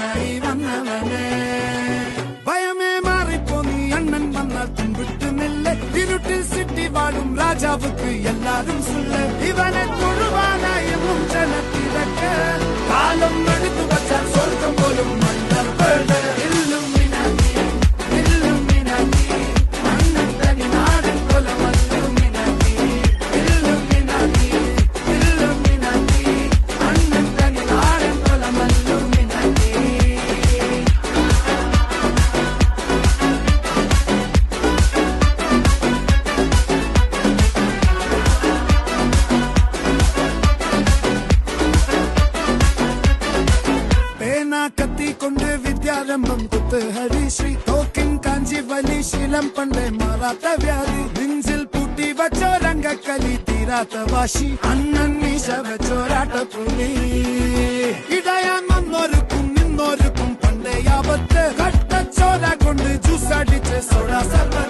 അച്ഛനായി വന്നവനെ ഭയമേ മാറിപ്പോ നീ അണ്ണൻ വന്നാൽ പിൻവിട്ടുന്നില്ല ഇരുട്ടിൽ സിറ്റി വാടും രാജാവുക്ക് എല്ലാരും സുല്ല ഇവനെ തൊഴുവാനായി ജനത്തിരക്ക് കാലം എടുത്തു വച്ചാൽ സ്വർഗം പോലും കത്തിക്കൊണ്ട് വിദ്യാരംഭം കുത്ത് ഹരിശ്രീ തോക്കിൻ കാഞ്ചി വലി ശീലം പണ്ടേ മാറാത്ത വ്യാധി നെഞ്ചിൽ പൂട്ടി വച്ചോ രംഗക്കലി തീരാത്ത വാശി അണ്ണൻ മീശ വെച്ചോരാട്ട പുലി ഇടയാൻ വന്നോർക്കും നിന്നോർക്കും പണ്ടേ ആപത്ത് കട്ടച്ചോര കൊണ്ട് ജ്യൂസ് അടിച്ച് സോഡ സർവ